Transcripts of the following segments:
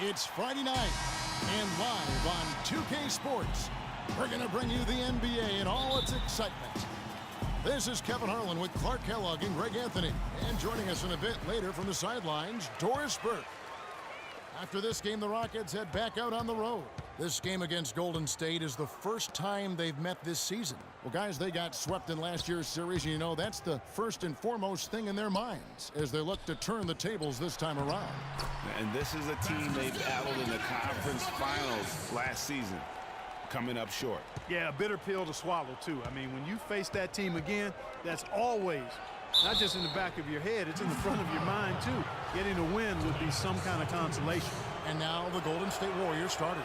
It's Friday night, and live on 2K Sports, we're going to bring you the NBA and all its excitement. This is Kevin Harlan with Clark Kellogg and Greg Anthony. And joining us in a bit later from the sidelines, Doris Burke. After this game, the Rockets head back out on the road. This game against Golden State is the first time they've met this season. Well, guys, they got swept in last year's series, and you know that's the first and foremost thing in their minds as they look to turn the tables this time around. And this is a team they battled in the conference finals last season, coming up short. Yeah, a bitter pill to swallow, too. I mean, when you face that team again, that's always, not just in the back of your head, it's in the front of your mind, too. Getting a win would be some kind of consolation. And now the Golden State Warriors starters.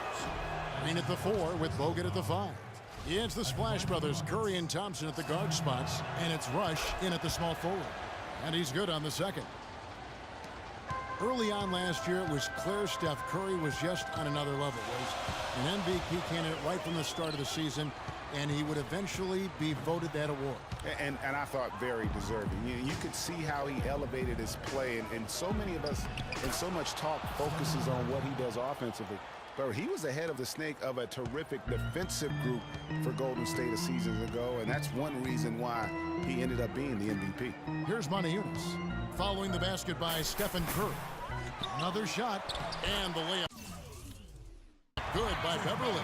Green at the 4 with Bogut at the 5. It's the Splash Brothers, Curry and Thompson at the guard spots, and it's Rush in at the small forward. And he's good on the second. Early on last year, it was clear Steph Curry was just on another level. Was an MVP candidate right from the start of the season, and he would eventually be voted that award. And I thought very deserving. You could see how he elevated his play, and so many of us, and so much talk focuses on what he does offensively. But he was ahead of the snake of a terrific defensive group for Golden State a season ago, and that's one reason why he ended up being the MVP. Here's Moniunas following the basket by Stephen Curry. Another shot, and the layup. Good by Beverly.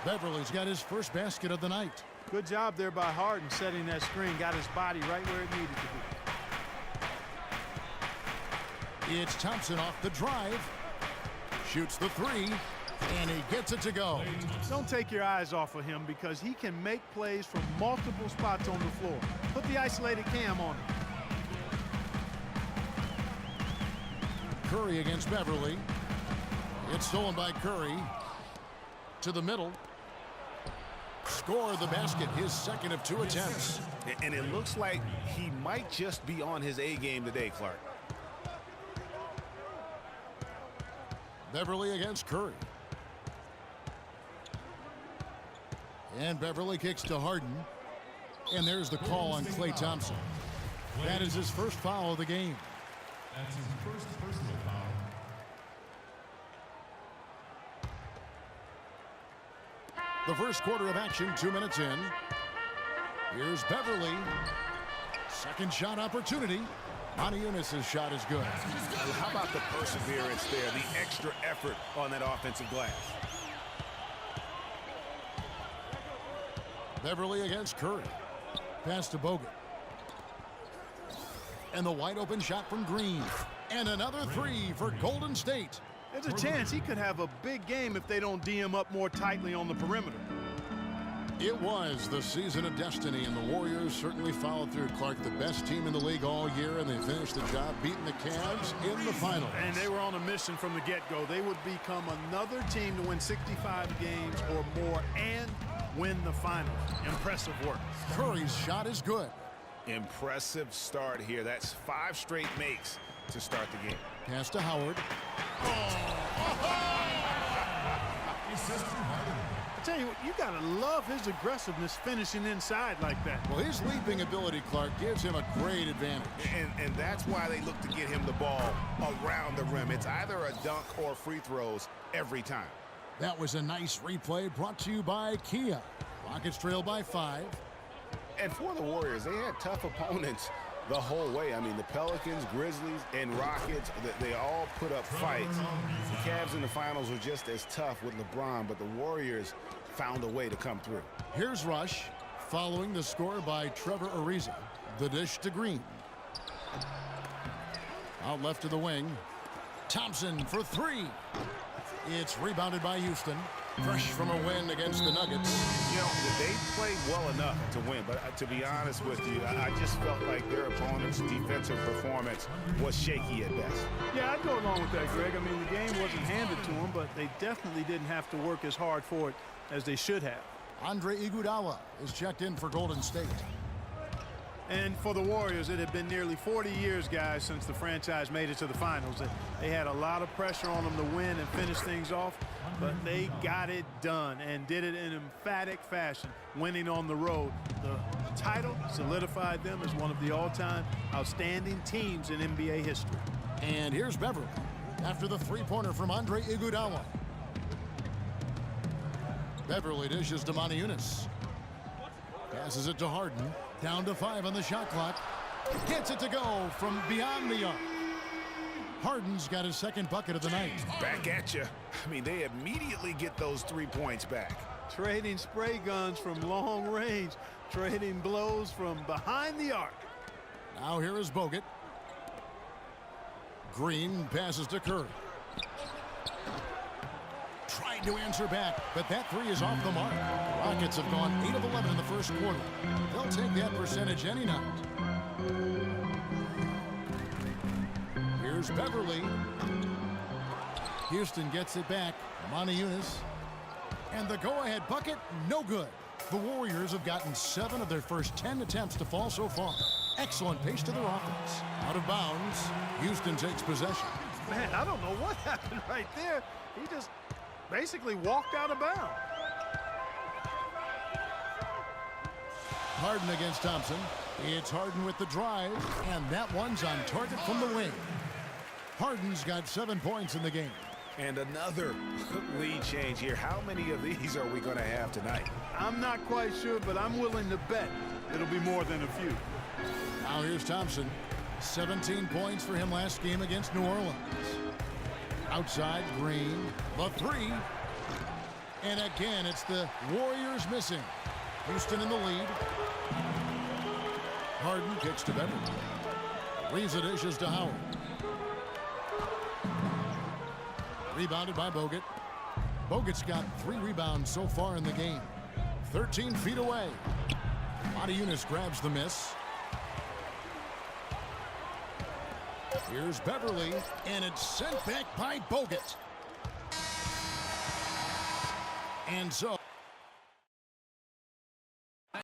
Beverly's got his first basket of the night. Good job there by Harden setting that screen, got his body right where it needed to be. It's Thompson off the drive. Shoots the 3, and he gets it to go. Don't take your eyes off of him because he can make plays from multiple spots on the floor. Put the isolated cam on him. Curry against Beverly. It's stolen by Curry. To the middle. Score the basket, his second of 2 attempts. And it looks like he might just be on his A game today, Clark. Beverly against Curry. And Beverly kicks to Harden. And there's the call on Klay Thompson. That is his first foul of the game. That's his first personal foul. The first quarter of action, 2 minutes in. Here's Beverly. Second shot opportunity. Moniunas' shot is good. How about the perseverance there, the extra effort on that offensive glass? Beverly against Curry. Pass to Bogut. And the wide open shot from Green. And another 3 for Golden State. There's a chance he could have a big game if they don't D him up more tightly on the perimeter. It was the season of destiny, and the Warriors certainly followed through. Clark, the best team in the league all year, and they finished the job beating the Cavs in the finals. And they were on a mission from the get-go. They would become another team to win 65 games or more and win the finals. Impressive work. Curry's shot is good. Impressive start here. That's 5 straight makes to start the game. Pass to Howard. I tell you what, you gotta love his aggressiveness finishing inside like that. Well, his leaping ability, Clark, gives him a great advantage. And that's why they look to get him the ball around the rim. It's either a dunk or free throws every time. That was a nice replay brought to you by Kia. Rockets trail by 5. And for the Warriors, they had tough opponents the whole way. I mean, the Pelicans, Grizzlies, and Rockets, they all put up fights. The Cavs in the finals were just as tough with LeBron, but the Warriors found a way to come through. Here's Rush, following the score by Trevor Ariza. The dish to Green. Out left to the wing. Thompson for 3. It's rebounded by Houston. Fresh from a win against the Nuggets. You know, they played well enough to win, but to be honest with you, I just felt like their opponent's defensive performance was shaky at best. Yeah, I'd go along with that, Greg. I mean, the game wasn't handed to them, but they definitely didn't have to work as hard for it as they should have. Andre Iguodala is checked in for Golden State. And for the Warriors, it had been nearly 40 years, guys, since the franchise made it to the finals. They had a lot of pressure on them to win and finish things off, but they got it done and did it in emphatic fashion, winning on the road. The title solidified them as one of the all-time outstanding teams in NBA history. And here's Beverly. after the three-pointer from Andre Iguodala. Beverly dishes to Moniunas. Passes it to Harden. Down to 5 on the shot clock. Gets it to go from beyond the arc. Harden's got his second bucket of the night. Back at you. I mean, they immediately get those 3 points back. Trading spray guns from long range. Trading blows from behind the arc. Now here is Bogut. Green passes to Curry. Tried to answer back, but that three is off the mark. Rockets have gone 8 of 11 in the first quarter. They'll take that percentage any night. Here's Beverly. Houston gets it back. Moniunas. And the go-ahead bucket, no good. The Warriors have gotten 7 of their first 10 attempts to fall so far. Excellent pace to their offense. Out of bounds, Houston takes possession. Man, I don't know what happened right there. He just basically walked out of bounds. Harden against Thompson. It's Harden with the drive, and that one's on target from the wing. Harden's got 7 points in the game. And another lead change here. How many of these are we going to have tonight? I'm not quite sure, but I'm willing to bet it'll be more than a few. Now here's Thompson. 17 points for him last game against New Orleans. Outside, Green. The three. And again, it's the Warriors missing. Houston in the lead. Harden kicks to Beverly. Reza dishes to Howard. Rebounded by Bogut. Bogut's got 3 rebounds so far in the game. 13 feet away. Moniunas grabs the miss. Here's Beverly, and it's sent back by Bogut. And so